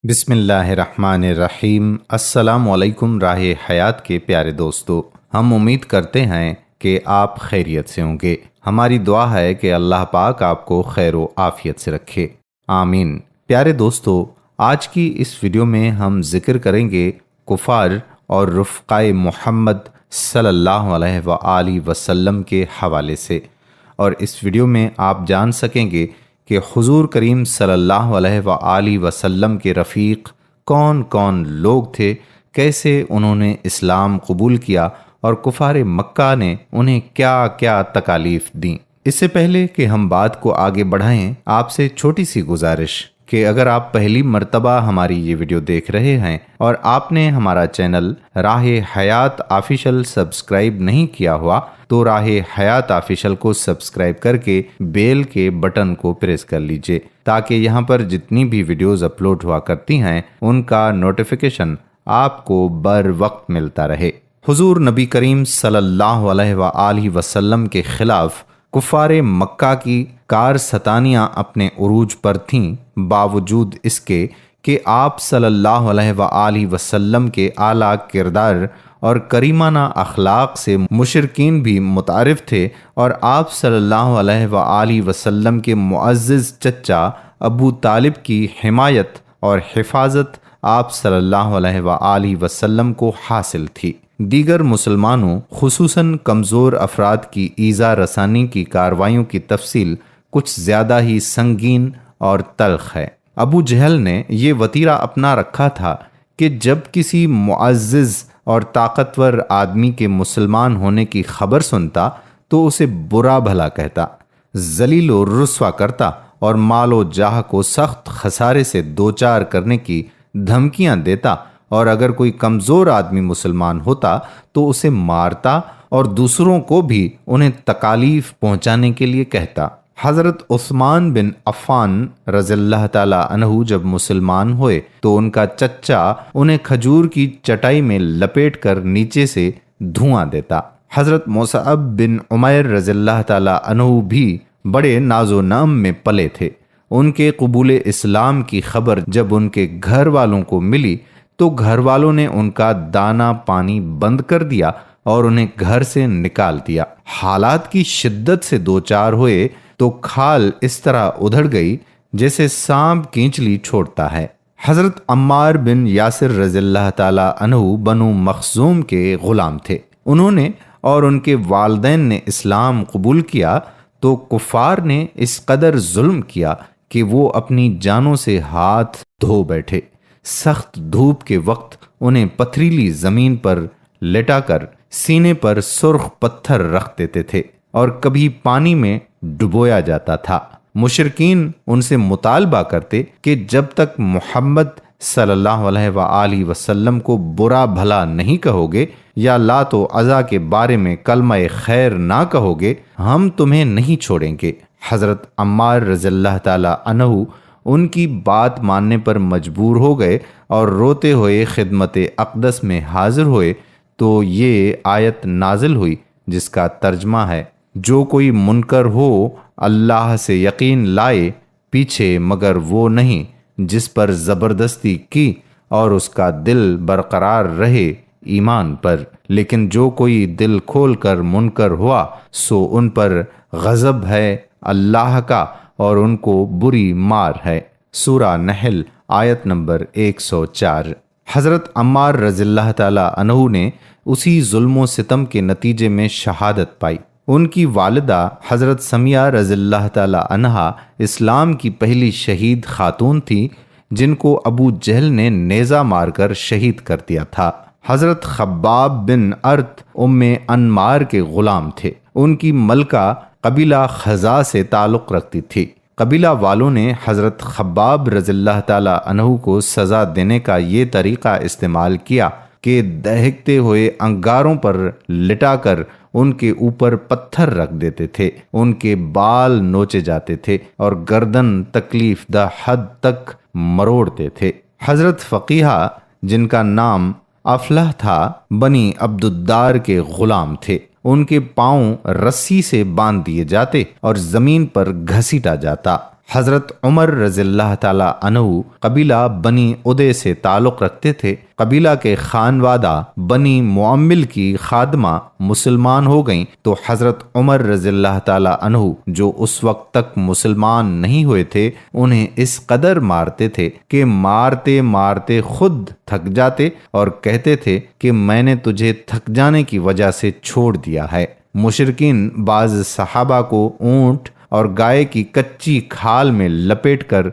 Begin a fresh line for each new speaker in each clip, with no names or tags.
بسم اللہ الرحمن الرحیم۔ السلام علیکم راہ حیات کے پیارے دوستو، ہم امید کرتے ہیں کہ آپ خیریت سے ہوں گے۔ ہماری دعا ہے کہ اللہ پاک آپ کو خیر و عافیت سے رکھے، آمین۔ پیارے دوستو، آج کی اس ویڈیو میں ہم ذکر کریں گے کفار اور رفقائے محمد صلی اللہ علیہ وآلہ وسلم کے حوالے سے، اور اس ویڈیو میں آپ جان سکیں گے کہ حضور کریم صلی اللہ علیہ وآلہ وسلم کے رفیق کون کون لوگ تھے، کیسے انہوں نے اسلام قبول کیا اور کفار مکہ نے انہیں کیا کیا تکالیف دیں۔ اس سے پہلے کہ ہم بات کو آگے بڑھائیں، آپ سے چھوٹی سی گزارش کہ اگر آپ پہلی مرتبہ ہماری یہ ویڈیو دیکھ رہے ہیں اور آپ نے ہمارا چینل راہ حیات آفیشل سبسکرائب نہیں کیا ہوا تو راہ حیات آفیشل کو سبسکرائب کر کے بیل کے بٹن کو پریس کر لیجئے، تاکہ یہاں پر جتنی بھی ویڈیوز اپلوڈ ہوا کرتی ہیں ان کا نوٹیفیکیشن آپ کو بر وقت ملتا رہے۔ حضور نبی کریم صلی اللہ علیہ وآلہ وسلم کے خلاف کفار مکہ کی کارستانیاں اپنے عروج پر تھیں، باوجود اس کے کہ آپ صلی اللہ علیہ وآلہ وسلم کے اعلیٰ کردار اور کریمانہ اخلاق سے مشرکین بھی متعارف تھے، اور آپ صلی اللہ علیہ وآلہ وسلم کے معزز چچا ابو طالب کی حمایت اور حفاظت آپ صلی اللہ علیہ وآلہ وسلم کو حاصل تھی۔ دیگر مسلمانوں خصوصاً کمزور افراد کی ایذا رسانی کی کارروائیوں کی تفصیل کچھ زیادہ ہی سنگین اور تلخ ہے۔ ابو جہل نے یہ وتیرہ اپنا رکھا تھا کہ جب کسی معزز اور طاقتور آدمی کے مسلمان ہونے کی خبر سنتا تو اسے برا بھلا کہتا، ذلیل و رسوا کرتا اور مال و جاہ کو سخت خسارے سے دوچار کرنے کی دھمکیاں دیتا، اور اگر کوئی کمزور آدمی مسلمان ہوتا تو اسے مارتا اور دوسروں کو بھی انہیں تکالیف پہنچانے کے لیے کہتا۔ حضرت عثمان بن عفان رضی اللہ تعالیٰ عنہ جب مسلمان ہوئے تو ان کا چچا انہیں کھجور کی چٹائی میں لپیٹ کر نیچے سے دھواں دیتا۔ حضرت مصعب بن عمیر رضی اللہ تعالیٰ عنہ بھی بڑے ناز و نام میں پلے تھے۔ ان کے قبول اسلام کی خبر جب ان کے گھر والوں کو ملی تو گھر والوں نے ان کا دانا پانی بند کر دیا اور انہیں گھر سے نکال دیا۔ حالات کی شدت سے دوچار ہوئے تو کھال اس طرح ادھڑ گئی جیسے سانپ کینچلی چھوڑتا ہے۔ حضرت عمار بن یاسر رضی اللہ تعالیٰ عنہ بنو مخزوم کے غلام تھے۔ انہوں نے اور ان کے والدین نے اسلام قبول کیا تو کفار نے اس قدر ظلم کیا کہ وہ اپنی جانوں سے ہاتھ دھو بیٹھے۔ سخت دھوپ کے وقت انہیں پتھریلی زمین پر لٹا کر سینے پر سرخ پتھر رکھ دیتے تھے اور کبھی پانی میں ڈبویا جاتا تھا۔ مشرکین ان سے مطالبہ کرتے کہ جب تک محمد صلی اللہ علیہ وآلہ وسلم کو برا بھلا نہیں کہو گے یا لات و عزا کے بارے میں کلمہ خیر نہ کہو گے، ہم تمہیں نہیں چھوڑیں گے۔ حضرت عمار رضی اللہ تعالیٰ عنہ ان کی بات ماننے پر مجبور ہو گئے اور روتے ہوئے خدمت اقدس میں حاضر ہوئے تو یہ آیت نازل ہوئی جس کا ترجمہ ہے، جو کوئی منکر ہو اللہ سے یقین لائے پیچھے مگر وہ نہیں جس پر زبردستی کی اور اس کا دل برقرار رہے ایمان پر، لیکن جو کوئی دل کھول کر منکر ہوا سو ان پر غضب ہے اللہ کا اور ان کو بری مار ہے۔ سورہ نحل آیت نمبر 104۔ حضرت عمار رضی اللہ تعالیٰ عنہ نے اسی ظلم و ستم کے نتیجے میں شہادت پائی۔ ان کی والدہ حضرت سمیہ رضی اللہ تعالیٰ عنہا اسلام کی پہلی شہید خاتون تھی جن کو ابو جہل نے نیزہ مار کر شہید کر دیا تھا۔ حضرت خباب بن ارت ام انمار کے غلام تھے۔ ان کی ملکہ قبیلہ خزا سے تعلق رکھتی تھی۔ قبیلہ والوں نے حضرت خباب رضی اللہ تعالیٰ عنہ کو سزا دینے کا یہ طریقہ استعمال کیا کہ دہکتے ہوئے انگاروں پر لٹا کر ان کے اوپر پتھر رکھ دیتے تھے، ان کے بال نوچے جاتے تھے اور گردن تکلیف دہ حد تک مروڑتے تھے۔ حضرت فقیہ جن کا نام افلح تھا بنی عبدالدار کے غلام تھے۔ ان کے پاؤں رسی سے باندھ دیے جاتے اور زمین پر گھسیٹا جاتا۔ حضرت عمر رضی اللہ تعالیٰ عنہ قبیلہ بنی ادے سے تعلق رکھتے تھے۔ قبیلہ کے خانوادہ بنی معمل کی خادمہ مسلمان ہو گئیں تو حضرت عمر رضی اللہ تعالیٰ عنہ جو اس وقت تک مسلمان نہیں ہوئے تھے انہیں اس قدر مارتے تھے کہ مارتے مارتے خود تھک جاتے اور کہتے تھے کہ میں نے تجھے تھک جانے کی وجہ سے چھوڑ دیا ہے۔ مشرکین بعض صحابہ کو اونٹ اور گائے کی کچی کھال میں لپیٹ کر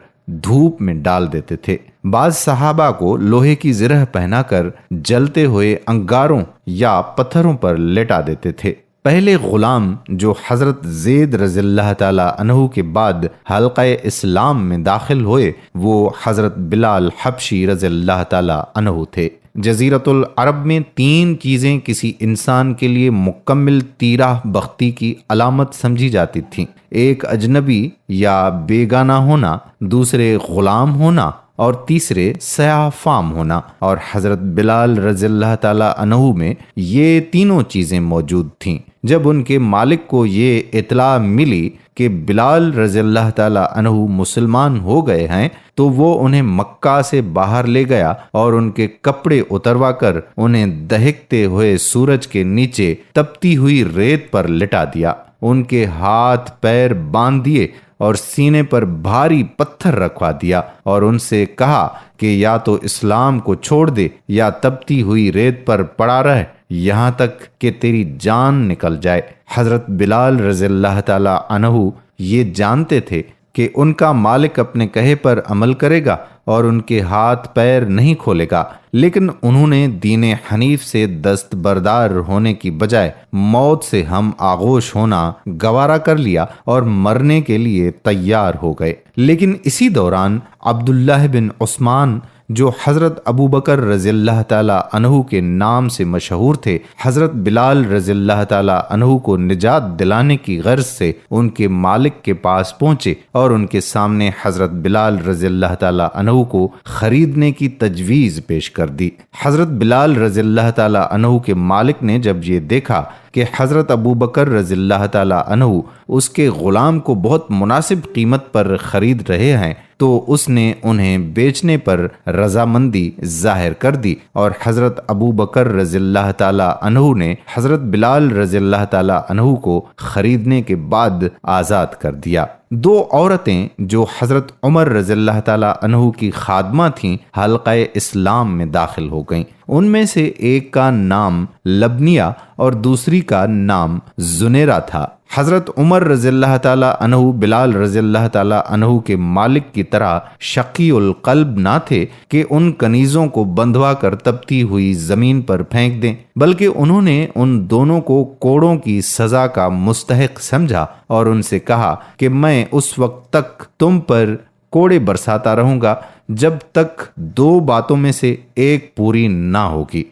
دھوپ میں ڈال دیتے تھے۔ بعض صحابہ کو لوہے کی زرہ پہنا کر جلتے ہوئے انگاروں یا پتھروں پر لٹا دیتے تھے۔ پہلے غلام جو حضرت زید رضی اللہ تعالیٰ عنہ کے بعد حلقہ اسلام میں داخل ہوئے وہ حضرت بلال حبشی رضی اللہ تعالیٰ عنہ تھے۔ جزیرۃ العرب میں 3 چیزیں کسی انسان کے لیے مکمل تیرہ بختی کی علامت سمجھی جاتی تھیں: ایک اجنبی یا بیگانہ ہونا، دوسرے غلام ہونا اور تیسرے سیاہ فام ہونا، اور حضرت بلال رضی اللہ تعالیٰ عنہ میں یہ تینوں چیزیں موجود تھیں۔ جب ان کے مالک کو یہ اطلاع ملی کہ بلال رضی اللہ تعالیٰ عنہ مسلمان ہو گئے ہیں تو وہ انہیں مکہ سے باہر لے گیا اور ان کے کپڑے اتروا کر انہیں دہکتے ہوئے سورج کے نیچے تپتی ہوئی ریت پر لٹا دیا۔ ان کے ہاتھ پیر باندھ دیے اور سینے پر بھاری پتھر رکھوا دیا اور ان سے کہا کہ یا تو اسلام کو چھوڑ دے یا تپتی ہوئی ریت پر پڑا رہ یہاں تک کہ تیری جان نکل جائے۔ حضرت بلال رضی اللہ تعالیٰ عنہ یہ جانتے تھے کہ ان کا مالک اپنے کہے پر عمل کرے گا اور ان کے ہاتھ پیر نہیں کھولے گا، لیکن انہوں نے دین حنیف سے دستبردار ہونے کی بجائے موت سے ہم آغوش ہونا گوارا کر لیا اور مرنے کے لیے تیار ہو گئے۔ لیکن اسی دوران عبداللہ بن عثمان جو حضرت ابو بکر رضی اللہ تعالیٰ عنہ کے نام سے مشہور تھے، حضرت بلال رضی اللہ تعالیٰ عنہ کو نجات دلانے کی غرض سے ان کے مالک کے پاس پہنچے اور ان کے سامنے حضرت بلال رضی اللہ تعالیٰ عنہ کو خریدنے کی تجویز پیش کر دی۔ حضرت بلال رضی اللہ تعالیٰ عنہ کے مالک نے جب یہ دیکھا کہ حضرت ابو بکر رضی اللہ تعالیٰ عنہ اس کے غلام کو بہت مناسب قیمت پر خرید رہے ہیں تو اس نے انہیں بیچنے پر رضامندی ظاہر کر دی اور حضرت ابو بکر رضی اللہ تعالیٰ عنہ نے حضرت بلال رضی اللہ تعالیٰ عنہ کو خریدنے کے بعد آزاد کر دیا۔ 2 عورتیں جو حضرت عمر رضی اللہ تعالیٰ عنہ کی خادمہ تھیں حلقہ اسلام میں داخل ہو گئیں۔ ان میں سے ایک کا نام لبنیہ اور دوسری کا نام زنیرہ تھا۔ حضرت عمر رضی اللہ تعالیٰ عنہ بلال رضی اللہ تعالیٰ عنہ کے مالک کی طرح شقی القلب نہ تھے کہ ان کنیزوں کو بندھوا کر تپتی ہوئی زمین پر پھینک دیں، بلکہ انہوں نے ان دونوں کو کوڑوں کی سزا کا مستحق سمجھا اور ان سے کہا کہ میں اس وقت تک تم پر کوڑے برساتا رہوں گا جب تک 2 باتوں میں سے ایک پوری نہ ہوگی: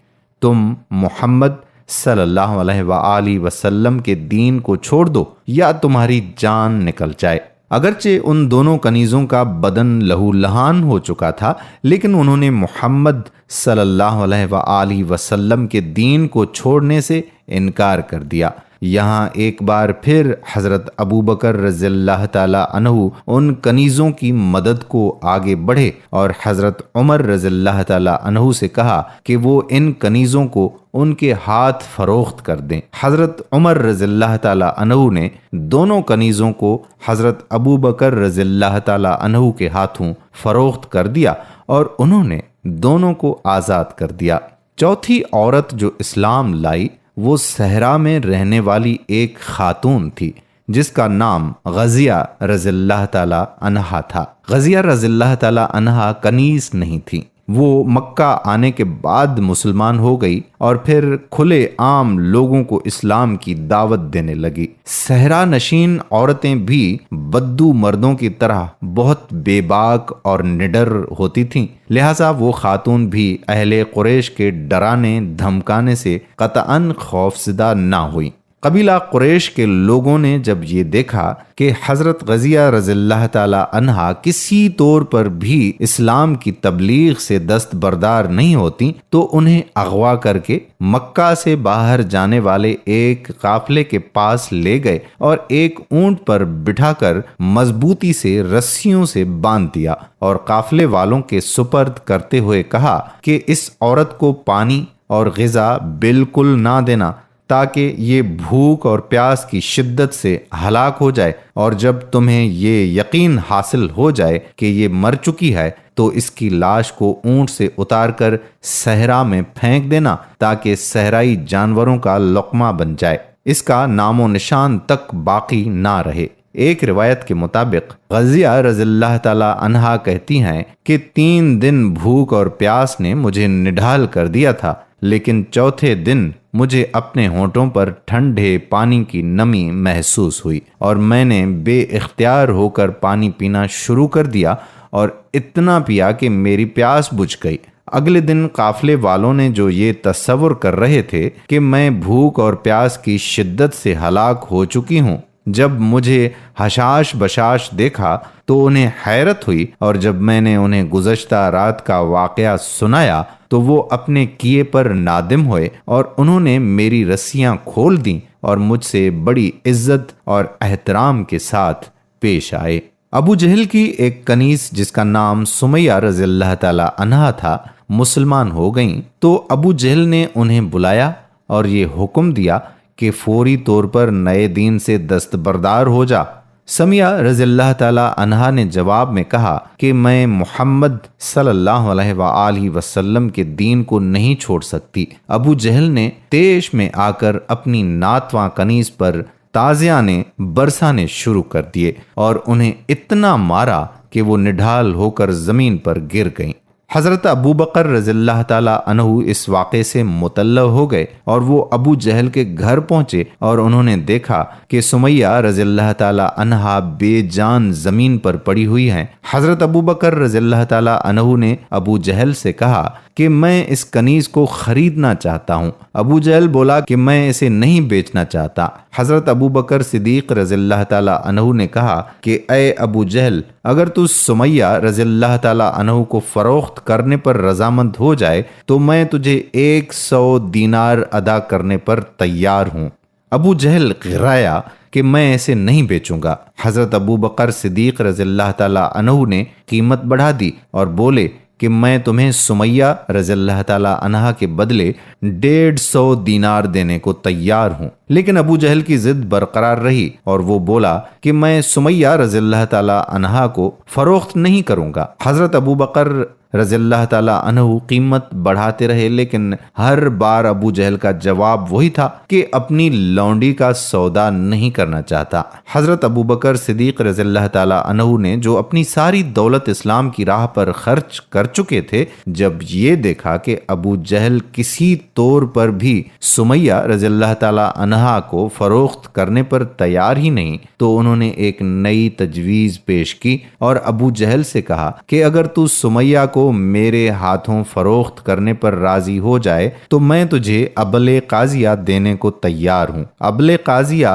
تم محمد صلی اللہ علیہ وآلہ وسلم کے دین کو چھوڑ دو یا تمہاری جان نکل جائے۔ اگرچہ ان دونوں کنیزوں کا بدن لہو لہان ہو چکا تھا لیکن انہوں نے محمد صلی اللہ علیہ وآلہ وسلم کے دین کو چھوڑنے سے انکار کر دیا۔ یہاں ایک بار پھر حضرت ابو بکر رضی اللہ تعالیٰ عنہ ان کنیزوں کی مدد کو آگے بڑھے اور حضرت عمر رضی اللہ تعالیٰ عنہ سے کہا کہ وہ ان کنیزوں کو ان کے ہاتھ فروخت کر دیں۔ حضرت عمر رضی اللہ تعالیٰ عنہ نے دونوں کنیزوں کو حضرت ابو بکر رضی اللہ تعالیٰ عنہ کے ہاتھوں فروخت کر دیا اور انہوں نے دونوں کو آزاد کر دیا۔ چوتھی عورت جو اسلام لائی وہ صحرا میں رہنے والی ایک خاتون تھی جس کا نام غزیہ رضی اللہ تعالیٰ عنہا تھا۔ غزیہ رضی اللہ تعالیٰ عنہا کنیز نہیں تھی، وہ مکہ آنے کے بعد مسلمان ہو گئی اور پھر کھلے عام لوگوں کو اسلام کی دعوت دینے لگی۔ صحرا نشین عورتیں بھی بدو مردوں کی طرح بہت بے باک اور نڈر ہوتی تھیں، لہٰذا وہ خاتون بھی اہل قریش کے ڈرانے دھمکانے سے قطعاً خوفزدہ نہ ہوئی۔ قبیلہ قریش کے لوگوں نے جب یہ دیکھا کہ حضرت غزیہ رضی اللہ تعالی عنہا کسی طور پر بھی اسلام کی تبلیغ سے دستبردار نہیں ہوتی تو انہیں اغوا کر کے مکہ سے باہر جانے والے ایک قافلے کے پاس لے گئے اور ایک اونٹ پر بٹھا کر مضبوطی سے رسیوں سے باندھ دیا اور قافلے والوں کے سپرد کرتے ہوئے کہا کہ اس عورت کو پانی اور غذا بالکل نہ دینا تاکہ یہ بھوک اور پیاس کی شدت سے ہلاک ہو جائے، اور جب تمہیں یہ یقین حاصل ہو جائے کہ یہ مر چکی ہے تو اس کی لاش کو اونٹ سے اتار کر صحرا میں پھینک دینا تاکہ صحرائی جانوروں کا لقمہ بن جائے، اس کا نام و نشان تک باقی نہ رہے۔ ایک روایت کے مطابق غزیہ رضی اللہ تعالی عنہا کہتی ہیں کہ 3 دن بھوک اور پیاس نے مجھے نڈھال کر دیا تھا، لیکن چوتھے دن مجھے اپنے ہونٹوں پر ٹھنڈے پانی کی نمی محسوس ہوئی اور میں نے بے اختیار ہو کر پانی پینا شروع کر دیا اور اتنا پیا کہ میری پیاس بجھ گئی۔ اگلے دن قافلے والوں نے جو یہ تصور کر رہے تھے کہ میں بھوک اور پیاس کی شدت سے ہلاک ہو چکی ہوں، جب مجھے حشاش بشاش دیکھا تو انہیں حیرت ہوئی، اور جب میں نے انہیں گزشتہ رات کا واقعہ سنایا تو وہ اپنے کیے پر نادم ہوئے اور انہوں نے میری رسیاں کھول دیں اور مجھ سے بڑی عزت اور احترام کے ساتھ پیش آئے۔ ابو جہل کی ایک کنیز جس کا نام سمیہ رضی اللہ تعالی عنہا تھا مسلمان ہو گئیں تو ابو جہل نے انہیں بلایا اور یہ حکم دیا کہ فوری طور پر نئے دین سے دستبردار ہو جا۔ سمیہ رضی اللہ تعالی عنہا نے جواب میں کہا کہ میں محمد صلی اللہ علیہ وآلہ وسلم کے دین کو نہیں چھوڑ سکتی۔ ابو جہل نے تیش میں آ کر اپنی ناتواں کنیز پر تازیانے برسانے شروع کر دیے اور انہیں اتنا مارا کہ وہ نڈھال ہو کر زمین پر گر گئیں۔ حضرت ابو بکر رضی اللہ تعالی عنہ اس واقعے سے مطلع ہو گئے اور وہ ابو جہل کے گھر پہنچے اور انہوں نے دیکھا کہ سمیہ رضی اللہ تعالی عنہا بے جان زمین پر پڑی ہوئی ہیں۔ حضرت ابو بکر رضی اللہ تعالی عنہ نے ابو جہل سے کہا کہ میں اس کنیز کو خریدنا چاہتا ہوں۔ ابو جہل بولا کہ میں اسے نہیں بیچنا چاہتا۔ حضرت ابو بکر صدیق رضی اللہ تعالی عنہ نے کہا کہ اے ابو جہل، اگر تو سمیہ رضی اللہ تعالی عنہ کو فروخت کرنے پر رضامند ہو جائے تو میں تجھے 100 دینار ادا کرنے پر تیار ہوں۔ ابو جہل غرایا کہ میں اسے نہیں بیچوں گا۔ حضرت ابو بکر صدیق رضی اللہ تعالی عنہ نے قیمت بڑھا دی اور بولے کہ میں تمہیں سمیہ رضی اللہ تعالی عنہا کے بدلے 150 دینار دینے کو تیار ہوں۔ لیکن ابو جہل کی ضد برقرار رہی اور وہ بولا کہ میں سمیہ رضی اللہ تعالی عنہا کو فروخت نہیں کروں گا۔ حضرت ابو بکر رضی اللہ تعالی عنہ قیمت بڑھاتے رہے، لیکن ہر بار ابو جہل کا جواب وہی تھا کہ اپنی لونڈی کا سودا نہیں کرنا چاہتا۔ حضرت ابو بکر صدیق رضی اللہ تعالی عنہ نے جو اپنی ساری دولت اسلام کی راہ پر خرچ کر چکے تھے، جب یہ دیکھا کہ ابو جہل کسی طور پر بھی سمیہ رضی اللہ تعالی عنہا کو فروخت کرنے پر تیار ہی نہیں، تو انہوں نے ایک نئی تجویز پیش کی اور ابو جہل سے کہا کہ اگر تو سمیہ کو میرے ہاتھوں فروخت کرنے پر راضی ہو جائے تو میں تجھے ابل قاضیہ دینے کو تیار ہوں۔ ابل قاضیہ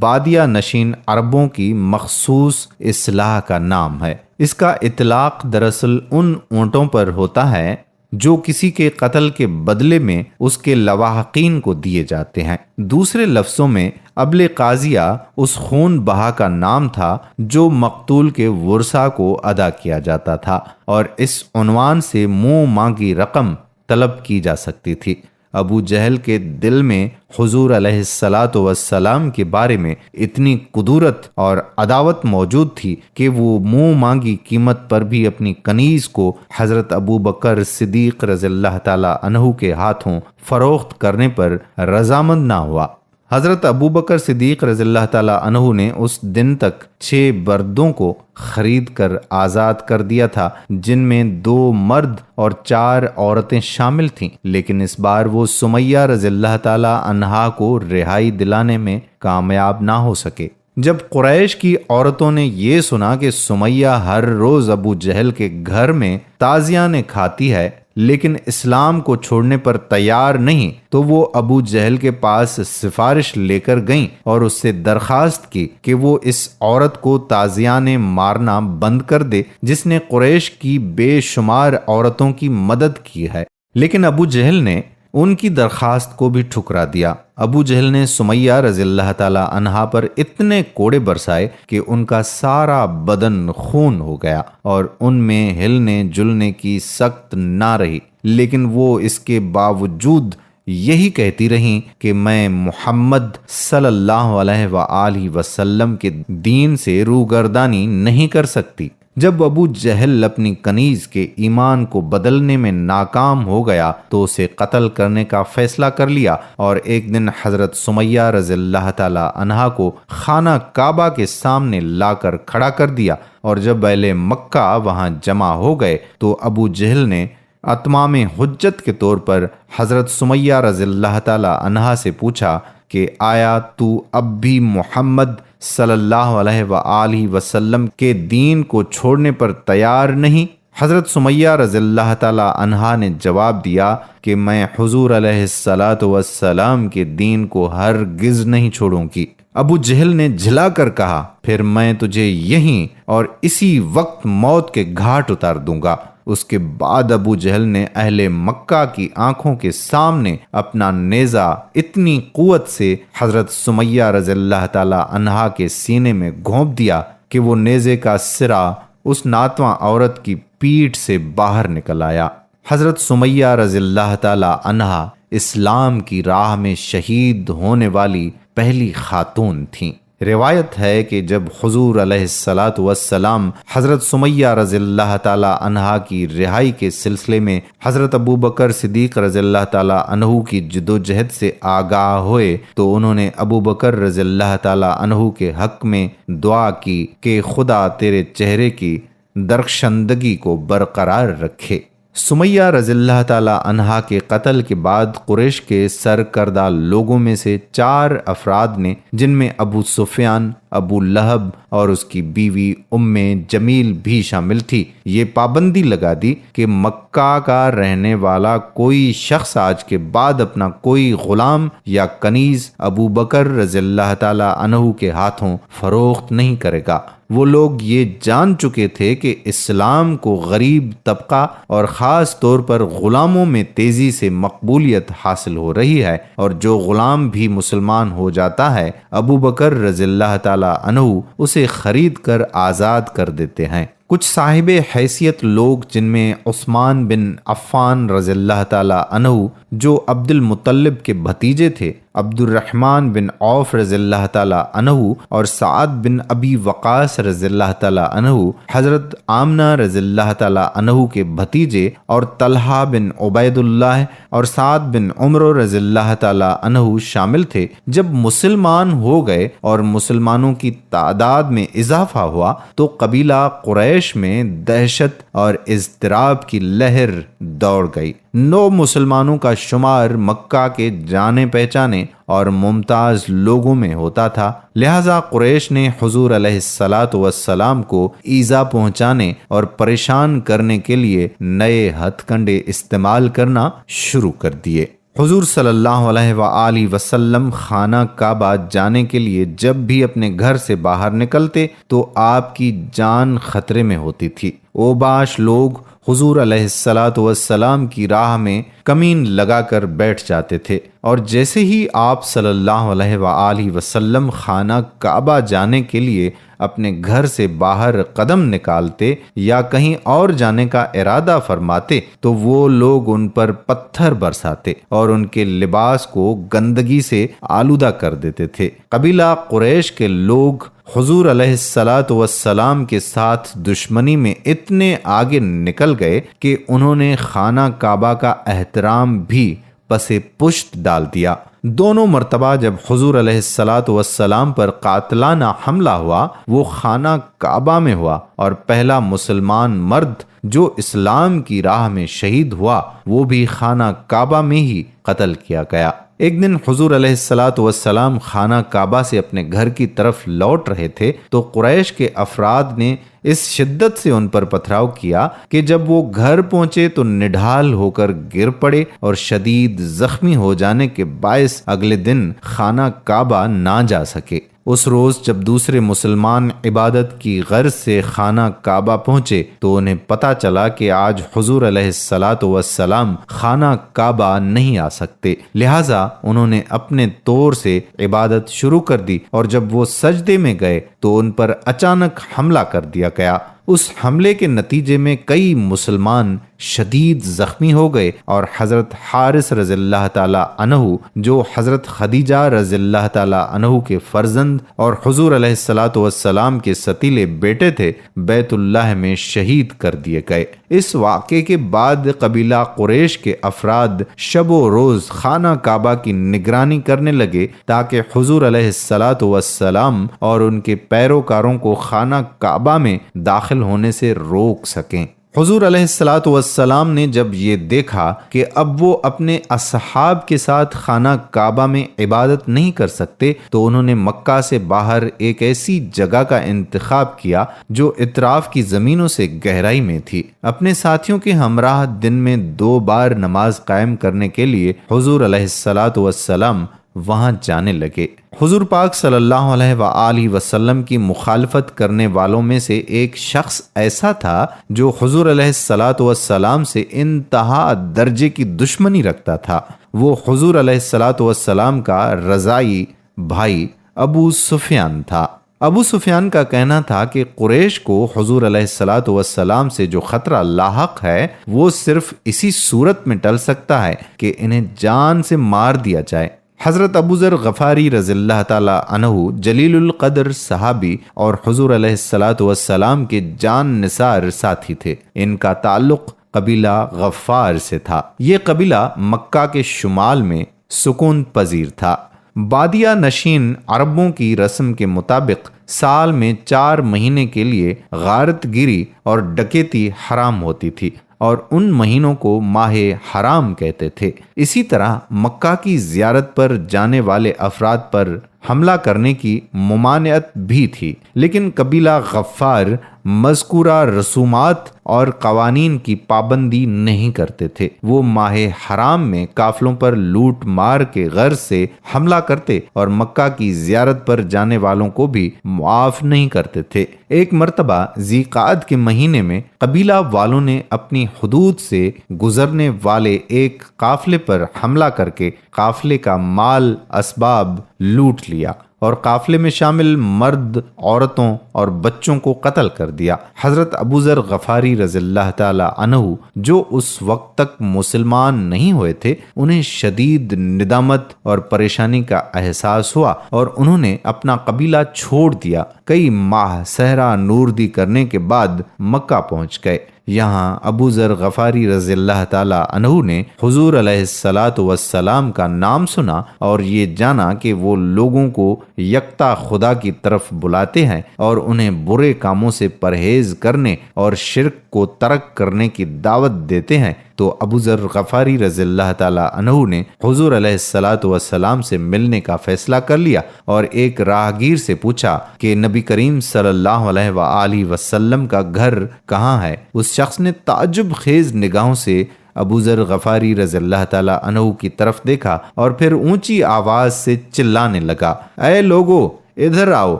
بادیہ نشین عربوں کی مخصوص اصلاح کا نام ہے۔ اس کا اطلاق دراصل ان اونٹوں پر ہوتا ہے جو کسی کے قتل کے بدلے میں اس کے لواحقین کو دیے جاتے ہیں۔ دوسرے لفظوں میں ابل قاضیہ اس خون بہا کا نام تھا جو مقتول کے ورثاء کو ادا کیا جاتا تھا اور اس عنوان سے منہ مانگی رقم طلب کی جا سکتی تھی۔ ابو جہل کے دل میں حضور علیہ الصلاۃ والسلام کے بارے میں اتنی قدورت اور عداوت موجود تھی کہ وہ منہ مانگی قیمت پر بھی اپنی کنیز کو حضرت ابو بکر صدیق رضی اللہ تعالی عنہ کے ہاتھوں فروخت کرنے پر رضامند نہ ہوا۔ حضرت ابو بکر صدیق رضی اللہ تعالی عنہ نے اس دن تک 6 بردوں کو خرید کر آزاد کر دیا تھا، جن میں 2 مرد اور 4 عورتیں شامل تھیں، لیکن اس بار وہ سمیہ رضی اللہ تعالی عنہا کو رہائی دلانے میں کامیاب نہ ہو سکے۔ جب قریش کی عورتوں نے یہ سنا کہ سمیہ ہر روز ابو جہل کے گھر میں تازیانے کھاتی ہے لیکن اسلام کو چھوڑنے پر تیار نہیں، تو وہ ابو جہل کے پاس سفارش لے کر گئیں اور اس سے درخواست کی کہ وہ اس عورت کو تازیانے مارنا بند کر دے جس نے قریش کی بے شمار عورتوں کی مدد کی ہے۔ لیکن ابو جہل نے ان کی درخواست کو بھی ٹھکرا دیا۔ ابو جہل نے سمیہ رضی اللہ تعالی عنہا پر اتنے کوڑے برسائے کہ ان کا سارا بدن خون ہو گیا اور ان میں ہلنے جلنے کی سخت نہ رہی، لیکن وہ اس کے باوجود یہی کہتی رہیں کہ میں محمد صلی اللہ علیہ وآلہ وسلم کے دین سے روگردانی نہیں کر سکتی۔ جب ابو جہل اپنی کنیز کے ایمان کو بدلنے میں ناکام ہو گیا تو اسے قتل کرنے کا فیصلہ کر لیا، اور ایک دن حضرت سمیہ رضی اللہ تعالی عنہا کو خانہ کعبہ کے سامنے لا کر کھڑا کر دیا، اور جب اہل مکہ وہاں جمع ہو گئے تو ابو جہل نے اتمام حجت کے طور پر حضرت سمیہ رضی اللہ تعالی عنہا سے پوچھا کہ آیا تو اب بھی محمد صلی اللہ علیہ وآلہ وسلم کے دین کو چھوڑنے پر تیار نہیں؟ حضرت سمیہ رضی اللہ تعالی عنہا نے جواب دیا کہ میں حضور علیہ الصلاۃ والسلام کے دین کو ہرگز نہیں چھوڑوں گی۔ ابو جہل نے جھلا کر کہا پھر میں تجھے یہیں اور اسی وقت موت کے گھاٹ اتار دوں گا۔ اس کے بعد ابو جہل نے اہل مکہ کی آنکھوں کے سامنے اپنا نیزہ اتنی قوت سے حضرت سمیہ رضی اللہ تعالی عنہا کے سینے میں گھونپ دیا کہ وہ نیزے کا سرا اس ناتواں عورت کی پیٹھ سے باہر نکل آیا۔ حضرت سمیہ رضی اللہ تعالی عنہا اسلام کی راہ میں شہید ہونے والی پہلی خاتون تھیں۔ روایت ہے کہ جب حضور علیہ الصلاۃ والسلام حضرت سمیہ رضی اللہ تعالی عنہا کی رہائی کے سلسلے میں حضرت ابو بکر صدیق رضی اللہ تعالی عنہ کی جدوجہد سے آگاہ ہوئے تو انہوں نے ابو بکر رضی اللہ تعالی عنہ کے حق میں دعا کی کہ خدا تیرے چہرے کی درخشندگی کو برقرار رکھے۔ سمیہ رضی اللہ تعالی عنہا کے قتل کے بعد قریش کے سرکردہ لوگوں میں سے 4 افراد نے، جن میں ابو سفیان، ابو لہب اور اس کی بیوی ام جمیل بھی شامل تھی، یہ پابندی لگا دی کہ مکہ کا رہنے والا کوئی شخص آج کے بعد اپنا کوئی غلام یا کنیز ابو بکر رضی اللہ تعالی عنہ کے ہاتھوں فروخت نہیں کرے گا۔ وہ لوگ یہ جان چکے تھے کہ اسلام کو غریب طبقہ اور خاص طور پر غلاموں میں تیزی سے مقبولیت حاصل ہو رہی ہے، اور جو غلام بھی مسلمان ہو جاتا ہے ابو بکر رضی اللہ تعالی عنہ اسے خرید کر آزاد کر دیتے ہیں۔ کچھ صاحب حیثیت لوگ، جن میں عثمان بن عفان رضی اللہ تعالی عنہ جو عبد المطلب کے بھتیجے تھے، عبد الرحمن بن عوف رضی اللہ تعالی عنہ اور سعد بن ابی وقاص رضی اللہ تعالی عنہ، حضرت آمنہ رضی اللہ تعالی عنہ کے بھتیجے، اور طلحہ بن عبید اللہ اور سعد بن عمر رضی اللہ تعالی عنہ شامل تھے۔ جب مسلمان ہو گئے اور مسلمانوں کی تعداد میں اضافہ ہوا تو قبیلہ قریش میں دہشت اور اضطراب کی لہر دوڑ گئی۔ 9 مسلمانوں کا شمار مکہ کے جانے پہچانے اور ممتاز لوگوں میں ہوتا تھا، لہذا قریش نے حضور علیہ الصلاۃ والسلام کو ایذا پہنچانے اور پریشان کرنے کے لیے نئے ہتھ کنڈے استعمال کرنا شروع کر دیے۔ حضور صلی اللہ علیہ وآلہ وسلم خانہ کعبہ جانے کے لیے جب بھی اپنے گھر سے باہر نکلتے تو آپ کی جان خطرے میں ہوتی تھی۔ اوباش لوگ حضور علیہ الصلاۃ والسلام کی راہ میں کمین لگا کر بیٹھ جاتے تھے، اور جیسے ہی آپ صلی اللہ علیہ وآلہ وسلم خانہ کعبہ جانے کے لیے اپنے گھر سے باہر قدم نکالتے یا کہیں اور جانے کا ارادہ فرماتے تو وہ لوگ ان پر پتھر برساتے اور ان کے لباس کو گندگی سے آلودہ کر دیتے تھے۔ قبیلہ قریش کے لوگ حضور علیہ الصلاۃ والسلام کے ساتھ دشمنی میں اتنے آگے نکل گئے کہ انہوں نے خانہ کعبہ کا احترام بھی پس پشت ڈال دیا۔ دونوں مرتبہ جب حضور علیہ الصلاۃ والسلام پر قاتلانہ حملہ ہوا وہ خانہ کعبہ میں ہوا، اور پہلا مسلمان مرد جو اسلام کی راہ میں شہید ہوا وہ بھی خانہ کعبہ میں ہی قتل کیا گیا۔ ایک دن حضور علیہ الصلاۃ والسلام خانہ کعبہ سے اپنے گھر کی طرف لوٹ رہے تھے تو قریش کے افراد نے اس شدت سے ان پر پتھراؤ کیا کہ جب وہ گھر پہنچے تو نڈھال ہو کر گر پڑے اور شدید زخمی ہو جانے کے باعث اگلے دن خانہ کعبہ نہ جا سکے۔ اس روز جب دوسرے مسلمان عبادت کی غرض سے خانہ کعبہ پہنچے تو انہیں پتہ چلا کہ آج حضور علیہ الصلاۃ والسلام خانہ کعبہ نہیں آ سکتے، لہٰذا انہوں نے اپنے طور سے عبادت شروع کر دی، اور جب وہ سجدے میں گئے تو ان پر اچانک حملہ کر دیا گیا۔ اس حملے کے نتیجے میں کئی مسلمان شدید زخمی ہو گئے اور حضرت حارث رضی اللہ تعالی عنہ جو حضرت خدیجہ رضی اللہ تعالی عنہ کے فرزند اور حضور علیہ الصلاۃ والسلام کے ستیلے بیٹے تھے، بیت اللہ میں شہید کر دیے گئے۔ اس واقعے کے بعد قبیلہ قریش کے افراد شب و روز خانہ کعبہ کی نگرانی کرنے لگے تاکہ حضور علیہ الصلاۃ والسلام اور ان کے پیروکاروں کو خانہ کعبہ میں داخل ہونے سے روک سکیں۔ حضور علیہ الصلاۃ والسلام نے جب یہ دیکھا کہ اب وہ اپنے اصحاب کے ساتھ خانہ کعبہ میں عبادت نہیں کر سکتے تو انہوں نے مکہ سے باہر ایک ایسی جگہ کا انتخاب کیا جو اطراف کی زمینوں سے گہرائی میں تھی۔ اپنے ساتھیوں کے ہمراہ دن میں 2 بار نماز قائم کرنے کے لیے حضور علیہ الصلاۃ والسلام وہاں جانے لگے۔ حضور پاک صلی اللہ علیہ وآلہ وسلم کی مخالفت کرنے والوں میں سے ایک شخص ایسا تھا جو حضور علیہ الصلاۃ والسلام سے انتہا درجے کی دشمنی رکھتا تھا۔ وہ حضور علیہ الصلاۃ والسلام کا رضائی بھائی ابو سفیان تھا۔ ابو سفیان کا کہنا تھا کہ قریش کو حضور علیہ الصلاۃ والسلام سے جو خطرہ لاحق ہے وہ صرف اسی صورت میں ٹل سکتا ہے کہ انہیں جان سے مار دیا جائے۔ حضرت ابو ذر غفاری رضی اللہ تعالی عنہ جلیل القدر صحابی اور حضور علیہ الصلاۃ والسلام کے جان نثار ساتھی تھے۔ ان کا تعلق قبیلہ غفار سے تھا۔ یہ قبیلہ مکہ کے شمال میں سکون پذیر تھا۔ بادیہ نشین عربوں کی رسم کے مطابق سال میں 4 مہینے کے لیے غارت گیری اور ڈکیتی حرام ہوتی تھی اور ان مہینوں کو ماہ حرام کہتے تھے۔ اسی طرح مکہ کی زیارت پر جانے والے افراد پر حملہ کرنے کی ممانعت بھی تھی، لیکن قبیلہ غفار مذکورہ رسومات اور قوانین کی پابندی نہیں کرتے تھے۔ وہ ماہ حرام میں قافلوں پر لوٹ مار کے غرض سے حملہ کرتے اور مکہ کی زیارت پر جانے والوں کو بھی معاف نہیں کرتے تھے۔ ایک مرتبہ ذی قعد کے مہینے میں قبیلہ والوں نے اپنی حدود سے گزرنے والے ایک قافلے پر حملہ کر کے قافلے کا مال اسباب لوٹ لیا اور قافلے میں شامل مرد، عورتوں اور بچوں کو قتل کر دیا۔ حضرت ابو ذر غفاری رضی اللہ تعالی عنہ جو اس وقت تک مسلمان نہیں ہوئے تھے، انہیں شدید ندامت اور پریشانی کا احساس ہوا اور انہوں نے اپنا قبیلہ چھوڑ دیا۔ کئی ماہ صحرا نوردی کرنے کے بعد مکہ پہنچ گئے۔ یہاں ابو ذر غفاری رضی اللہ تعالی عنہ نے حضور علیہ الصلاۃ والسلام کا نام سنا اور یہ جانا کہ وہ لوگوں کو یکتا خدا کی طرف بلاتے ہیں اور انہیں برے کاموں سے پرہیز کرنے اور شرک کو ترک کرنے کی دعوت دیتے ہیں، تو ابو ذر غفاری رضی اللہ تعالی عنہ نے حضور علیہ الصلاۃ والسلام سے ملنے کا فیصلہ کر لیا اور ایک راہگیر سے پوچھا کہ نبی کریم صلی اللہ علیہ وآلہ وسلم کا گھر کہاں ہے۔ اس شخص نے تعجب خیز نگاہوں سے ابو ذر غفاری رضی اللہ تعالی عنہ کی طرف دیکھا اور پھر اونچی آواز سے چلانے لگا، اے لوگو، ادھر آؤ،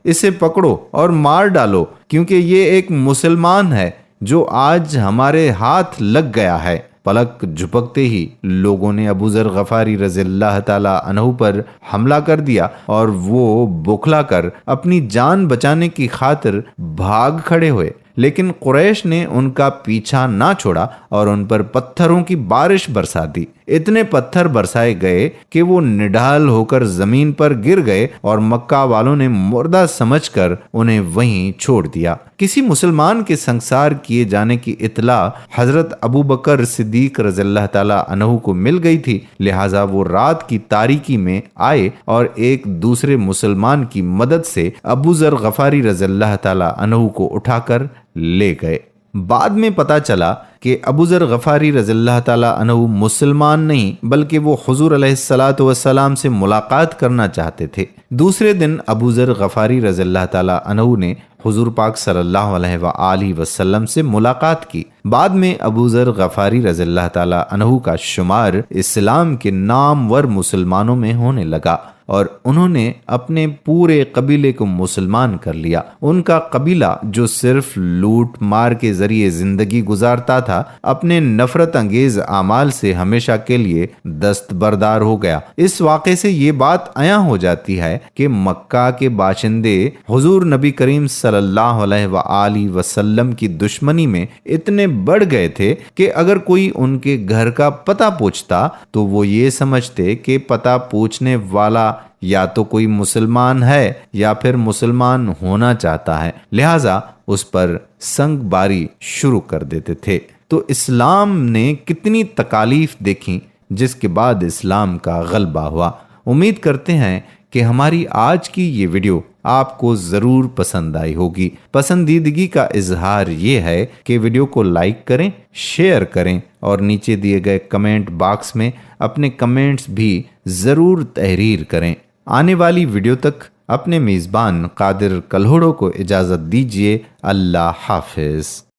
اسے پکڑو اور مار ڈالو، کیونکہ یہ ایک مسلمان ہے جو آج ہمارے ہاتھ لگ گیا ہے۔ پلک جھپکتے ہی لوگوں نے ابو ذر غفاری رضی اللہ تعالی عنہ پر حملہ کر دیا اور وہ بوکھلا کر اپنی جان بچانے کی خاطر بھاگ کھڑے ہوئے، لیکن قریش نے ان کا پیچھا نہ چھوڑا اور ان پر پتھروں کی بارش برسا دی۔ اتنے پتھر برسائے گئے کہ وہ نڈھال ہو کر زمین پر گر گئے اور مکہ والوں نے مردہ سمجھ کر انہیں وہیں چھوڑ دیا۔ کسی مسلمان کے سنگسار کیے جانے کی اطلاع حضرت ابو بکر صدیق رضی اللہ تعالی عنہ کو مل گئی تھی، لہٰذا وہ رات کی تاریکی میں آئے اور ایک دوسرے مسلمان کی مدد سے ابو ذر غفاری رضی اللہ تعالی عنہ کو اٹھا کر لے گئے۔ بعد میں پتہ چلا کہ ابو ذر غفاری رضی اللہ تعالیٰ عنہ مسلمان نہیں بلکہ وہ حضور علیہ الصلاۃ والسلام سے ملاقات کرنا چاہتے تھے۔ دوسرے دن ابو ذر غفاری رضی اللہ تعالیٰ عنہ نے حضور پاک صلی اللہ علیہ وآلہ وسلم سے ملاقات کی۔ بعد میں ابو ذر غفاری رضی اللہ تعالیٰ عنہ کا شمار اسلام کے نامور مسلمانوں میں ہونے لگا اور انہوں نے اپنے پورے قبیلے کو مسلمان کر لیا۔ ان کا قبیلہ جو صرف لوٹ مار کے ذریعے زندگی گزارتا تھا، اپنے نفرت انگیز اعمال سے ہمیشہ کے لیے دستبردار ہو گیا۔ اس واقعے سے یہ بات عیاں ہو جاتی ہے کہ مکہ کے باشندے حضور نبی کریم صلی اللہ علیہ وآلہ وسلم کی دشمنی میں اتنے بڑھ گئے تھے کہ اگر کوئی ان کے گھر کا پتہ پوچھتا تو وہ یہ سمجھتے کہ پتہ پوچھنے والا یا تو کوئی مسلمان ہے یا پھر مسلمان ہونا چاہتا ہے، لہٰذا اس پر سنگ باری شروع کر دیتے تھے۔ تو اسلام نے کتنی تکالیف دیکھیں جس کے بعد اسلام کا غلبہ ہوا۔ امید کرتے ہیں کہ ہماری آج کی یہ ویڈیو آپ کو ضرور پسند آئی ہوگی۔ پسندیدگی کا اظہار یہ ہے کہ ویڈیو کو لائک کریں، شیئر کریں اور نیچے دیے گئے کمنٹ باکس میں اپنے کمنٹس بھی ضرور تحریر کریں۔ آنے والی ویڈیو تک اپنے میزبان قادر کلہوڑو کو اجازت دیجیے۔ اللہ حافظ۔